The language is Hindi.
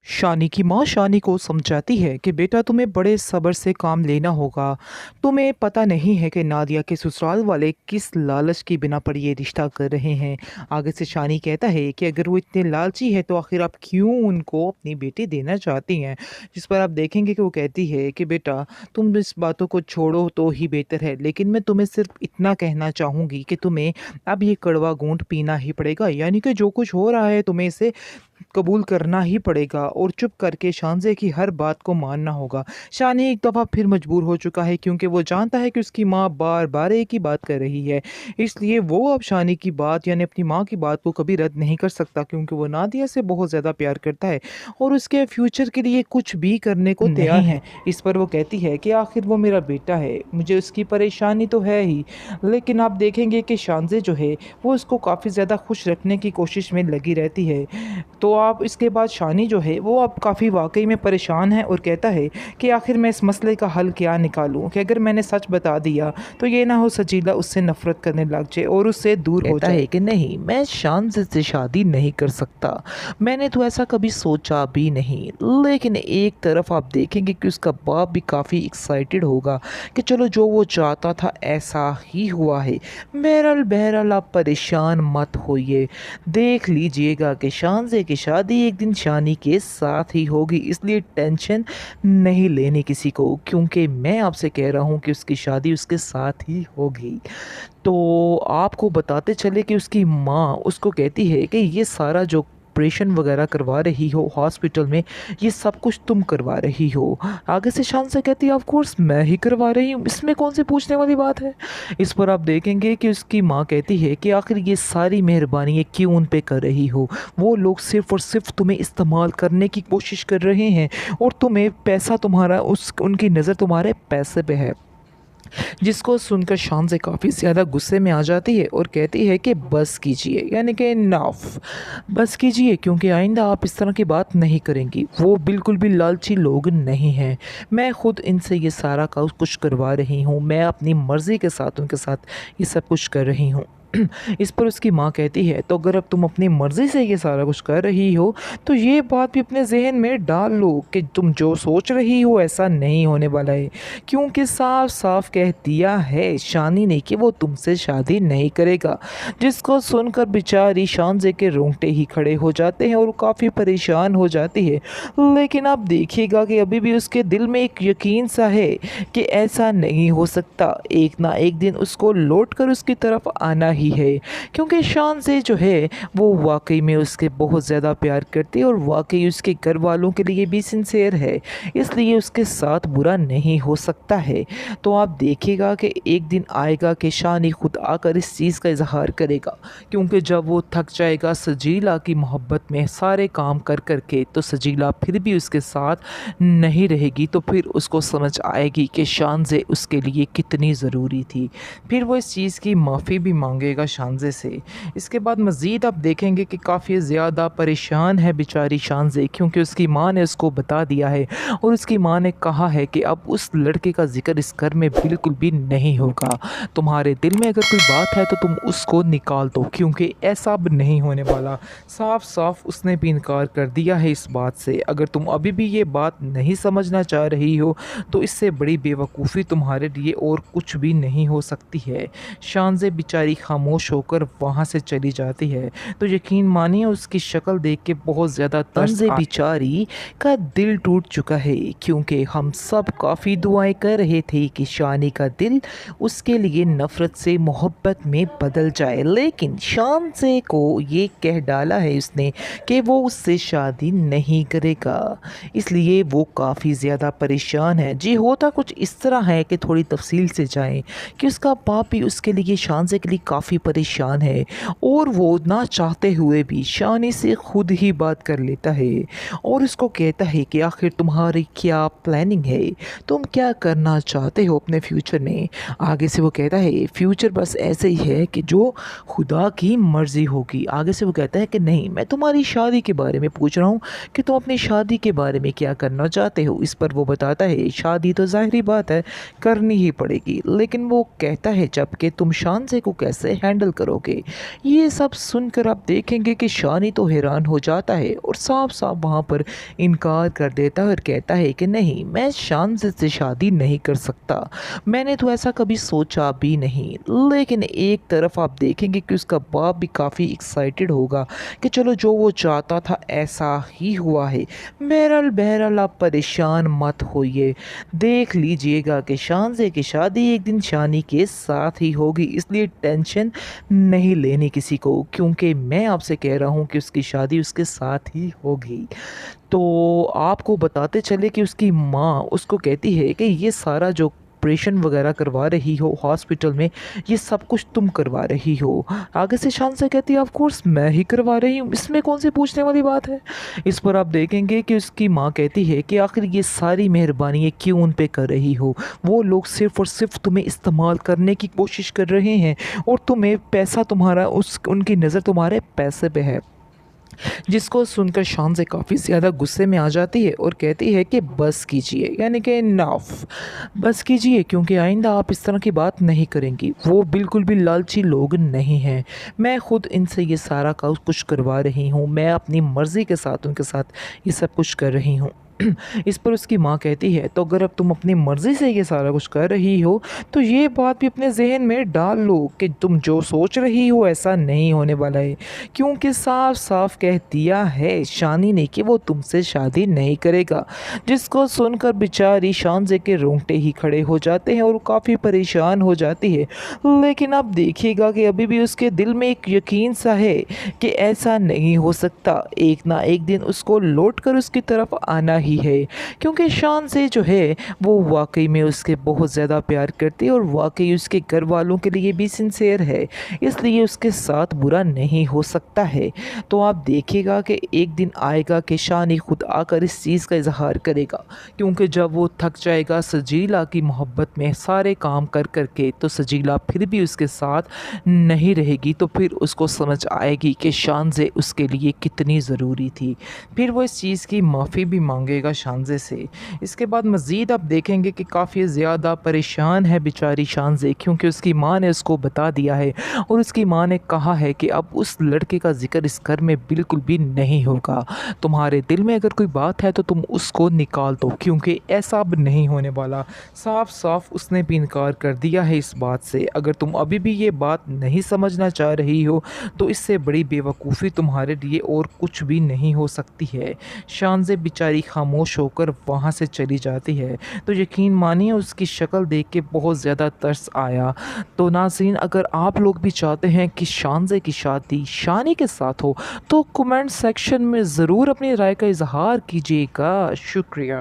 शानी की माँ शानी को समझाती है कि बेटा तुम्हें बड़े सब्र से काम लेना होगा। तुम्हें पता नहीं है कि नादिया के ससुराल वाले किस लालच की बिना पर ये रिश्ता कर रहे हैं। आगे से शानी कहता है कि अगर वो इतने लालची है तो आखिर आप क्यों उनको अपनी बेटी देना चाहती हैं। जिस पर आप देखेंगे कि वो कहती है कि बेटा तुम इस बातों को छोड़ो तो ही बेहतर है, लेकिन मैं तुम्हें सिर्फ इतना कहना चाहूँगी कि तुम्हें अब ये कड़वा घूंट पीना ही पड़ेगा, यानी कि जो कुछ हो रहा है तुम्हें इसे कबूल करना ही पड़ेगा और चुप करके शानज़े की हर बात को मानना होगा। शान एक दफ़ा फिर मजबूर हो चुका है क्योंकि वो जानता है कि उसकी माँ बार-बार एक ही बात कर रही है। इसलिए वो अब शानी की बात यानी अपनी माँ की बात को कभी रद्द नहीं कर सकता, क्योंकि वो नादिया से बहुत ज़्यादा प्यार करता है और उसके फ्यूचर के लिए कुछ भी करने को तैयार है। इस पर वो कहती है कि आखिर वो मेरा बेटा है, मुझे उसकी परेशानी तो है ही, लेकिन आप देखेंगे कि शानज़े जो है वो उसको काफ़ी ज़्यादा खुश रखने की कोशिश में लगी रहती है। तो आप इसके बाद शानी जो है वो अब काफ़ी वाक़ई में परेशान है और कहता है कि आखिर मैं इस मसले का हल क्या निकालूँ कि अगर मैंने सच बता दिया तो ये ना हो सजीला उससे नफ़रत करने लग जाए और उससे दूर हो कहता जाए। है कि नहीं, मैं शान से शादी नहीं कर सकता। मैंने तो ऐसा कभी सोचा भी नहीं। लेकिन एक तरफ आप देखेंगे कि उसका बाप भी काफ़ी एक्साइटेड होगा कि चलो जो वो चाहता था ऐसा ही हुआ है। बहरहाल बहरहाल आप परेशान मत होइए। देख लीजिएगा कि शानज़े की शादी एक दिन शानी के साथ ही होगी, इसलिए टेंशन नहीं लेनी किसी को, क्योंकि मैं आपसे कह रहा हूँ कि उसकी शादी उसके साथ ही होगी। तो आपको बताते चले कि उसकी माँ उसको कहती है कि ये सारा जो ऑपरेशन वगैरह करवा रही हो हॉस्पिटल में, ये सब कुछ तुम करवा रही हो। आगे से शान से कहती है ऑफ कोर्स मैं ही करवा रही हूँ, इसमें कौन सी पूछने वाली बात है। इस पर आप देखेंगे कि उसकी माँ कहती है कि आखिर ये सारी मेहरबानी ये क्यों उन पे कर रही हो। वो लोग सिर्फ और सिर्फ तुम्हें इस्तेमाल करने की कोशिश कर रहे हैं और तुम्हें पैसा तुम्हारा उस उनकी नज़र तुम्हारे पैसे पे है। जिसको सुनकर शान से काफ़ी ज़्यादा गुस्से में आ जाती है और कहती है कि बस कीजिए, यानी कि इनफ, बस कीजिए, क्योंकि आइंदा आप इस तरह की बात नहीं करेंगी। वो बिल्कुल भी लालची लोग नहीं हैं। मैं खुद इनसे ये सारा कुछ करवा रही हूँ, मैं अपनी मर्ज़ी के साथ उनके साथ ये सब कुछ कर रही हूँ। इस पर उसकी माँ कहती है तो अगर अब तुम अपनी मर्ज़ी से ये सारा कुछ कर रही हो तो ये बात भी अपने जहन में डाल लो कि तुम जो सोच रही हो ऐसा नहीं होने वाला है, क्योंकि साफ साफ कह दिया है शानी ने कि वो तुमसे शादी नहीं करेगा। जिसको सुनकर बेचारी शानज़े के रोंगटे ही खड़े हो जाते हैं और काफ़ी परेशान हो जाती है। लेकिन आप देखिएगा कि अभी भी उसके दिल में एक यकीन सा है कि ऐसा नहीं हो सकता, एक ना एक दिन उसको लौट कर उसकी तरफ आना ही है, क्योंकि शानज़े जो है वो वाकई में उसके बहुत ज़्यादा प्यार करती है और वाकई उसके घर वालों के लिए भी सिंसेयर है, इसलिए उसके साथ बुरा नहीं हो सकता है। तो आप देखिएगा कि एक दिन आएगा कि शानी खुद आकर इस चीज़ का इजहार करेगा, क्योंकि जब वो थक जाएगा सजीला की मोहब्बत में सारे काम कर कर के, तो सजीला फिर भी उसके साथ नहीं रहेगी, तो फिर उसको समझ आएगी कि शानज़े उसके लिए कितनी ज़रूरी थी। फिर वो इस चीज़ की माफ़ी भी मांगेगा शानज़े से। इसके बाद मज़ीद आप देखेंगे कि काफ़ी ज़्यादा परेशान है बेचारी शानज़े, क्योंकि उसकी माँ ने उसको बता दिया है और उसकी माँ ने कहा है कि अब उस लड़के का ज़िक्र इस घर में बिल्कुल भी नहीं होगा। तुम्हारे दिल में अगर कोई बात है तो तुम उसको निकाल दो, क्योंकि ऐसा अब नहीं होने वाला। साफ साफ उसने भी इनकार कर दिया है इस बात से। अगर तुम अभी भी ये बात नहीं समझना चाह रही हो तो इससे बड़ी बेवकूफ़ी तुम्हारे लिए और कुछ भी नहीं हो सकती है। शानज़े बेचारी खामोश होकर वहाँ से चली जाती है। तो यकीन मानिए उसकी शक्ल देख के बहुत ज़्यादा तरस बेचारी का दिल टूट चुका है, क्योंकि हम सब काफ़ी दुआएं कर रहे थे कि शानी का दिल उसके लिए नफ़रत से मोहब्बत में बदल जाए, लेकिन शानज़े को ये कह डाला है उसने कि वो उससे शादी नहीं करेगा। इसलिए वो काफ़ी ज़्यादा परेशान है। जी होता कुछ इस तरह है कि थोड़ी तफसील से जाएं कि उसका बाप भी उसके लिए शानज़े के लिए काफ़ी परेशान है और वो ना चाहते हुए भी शानी से खुद ही बात कर लेता है और उसको कहता है कि आखिर तुम्हारी क्या प्लानिंग है, तुम क्या करना चाहते हो अपने फ्यूचर में। आगे से वो कहता है फ्यूचर बस ऐसे ही है कि जो खुदा की मर्ज़ी होगी। आगे से वो कहता है कि नहीं, मैं तुम्हारी शादी के बारे में पूछ रहा हूँ कि तुम अपनी शादी के बारे में क्या करना चाहते हो। इस पर वो बताता है शादी तो ज़ाहिरी बात है करनी ही पड़ेगी, लेकिन वो कहता है जब कि तुम शानज़े को कैसे हैंडल करोगे? ये सब सुनकर आप देखेंगे कि शानी तो हैरान हो जाता है और साफ साफ वहाँ पर इनकार कर देता है और कहता है कि नहीं, मैं शानज़ से शादी नहीं कर सकता। मैंने तो ऐसा कभी सोचा भी नहीं। लेकिन एक तरफ आप देखेंगे कि उसका बाप भी काफ़ी एक्साइटेड होगा कि चलो जो वो चाहता था ऐसा ही हुआ है। बहरहाल बहरहाल आप परेशान मत होइए। देख लीजिएगा कि शानज़े की शादी एक दिन शानी के साथ ही होगी, इसलिए टेंशन नहीं लेनी किसी को, क्योंकि मैं आपसे कह रहा हूँ कि उसकी शादी उसके साथ ही होगी। तो आपको बताते चले कि उसकी माँ उसको कहती है कि ये सारा जो ऑपरेशन वगैरह करवा रही हो हॉस्पिटल में, ये सब कुछ तुम करवा रही हो। आगे से शान से कहती है ऑफ कोर्स मैं ही करवा रही हूँ, इसमें कौन सी पूछने वाली बात है। इस पर आप देखेंगे कि उसकी माँ कहती है कि आखिर ये सारी मेहरबानी ये क्यों उन पे कर रही हो। वो लोग सिर्फ़ और सिर्फ तुम्हें इस्तेमाल करने की कोशिश कर रहे हैं और तुम्हें पैसा तुम्हारा उस उनकी नज़र तुम्हारे पैसे पे है। जिसको सुनकर शान से काफ़ी ज़्यादा गुस्से में आ जाती है और कहती है कि बस कीजिए, यानी कि इनफ, बस कीजिए, क्योंकि आइंदा आप इस तरह की बात नहीं करेंगी। वो बिल्कुल भी लालची लोग नहीं हैं। मैं खुद इनसे ये सारा कुछ करवा रही हूँ, मैं अपनी मर्ज़ी के साथ उनके साथ ये सब कुछ कर रही हूँ। इस पर उसकी माँ कहती है तो अगर अब तुम अपनी मर्ज़ी से ये सारा कुछ कर रही हो तो ये बात भी अपने जहन में डाल लो कि तुम जो सोच रही हो ऐसा नहीं होने वाला है, क्योंकि साफ साफ कह दिया है शानी ने कि वो तुमसे शादी नहीं करेगा। जिसको सुनकर बेचारी शानज़े के रोंगटे ही खड़े हो जाते हैं और वो काफ़ी परेशान हो जाती है। लेकिन आप देखिएगा कि अभी भी उसके दिल में एक यकीन सा है कि ऐसा नहीं हो सकता, एक ना एक दिन उसको लौट कर उसकी तरफ आना ही है, क्योंकि शान से जो है वो वाकई में उसके बहुत ज़्यादा प्यार करती है और वाकई उसके घर वालों के लिए भी सिंसियर है, इसलिए उसके साथ बुरा नहीं हो सकता है। तो आप देखिएगा कि एक दिन आएगा कि शान ही खुद आकर इस चीज़ का इजहार करेगा, क्योंकि जब वो थक जाएगा सजीला की मोहब्बत में सारे काम कर करके, तो सजीला फिर भी उसके साथ नहीं रहेगी, तो फिर उसको समझ आएगी कि शानज़े उसके लिए कितनी ज़रूरी थी। फिर वो इस चीज़ की माफ़ी भी मांगेगा शानज़े से। इसके बाद मज़ीद आप देखेंगे कि काफ़ी ज़्यादा परेशान है बेचारी शानज़े, क्योंकि उसकी माँ ने उसको बता दिया है और उसकी माँ ने कहा है कि अब उस लड़के का ज़िक्र इस घर में बिल्कुल भी नहीं होगा। तुम्हारे दिल में अगर कोई बात है तो तुम उसको निकाल दो, क्योंकि ऐसा अब नहीं होने वाला। साफ साफ उसने भी इनकार कर दिया है इस बात से। अगर तुम अभी भी ये बात नहीं समझना चाह रही हो तो इससे बड़ी बेवकूफ़ी तुम्हारे लिए और कुछ भी नहीं हो सकती है। शानज़े बेचारी खामोश होकर वहाँ से चली जाती है। तो यकीन मानिए उसकी शक्ल देख के बहुत ज़्यादा तरस आया। तो नाज़रीन, अगर आप लोग भी चाहते हैं कि शानज़े की शादी शानी के साथ हो तो कमेंट सेक्शन में ज़रूर अपनी राय का इज़हार कीजिएगा। शुक्रिया।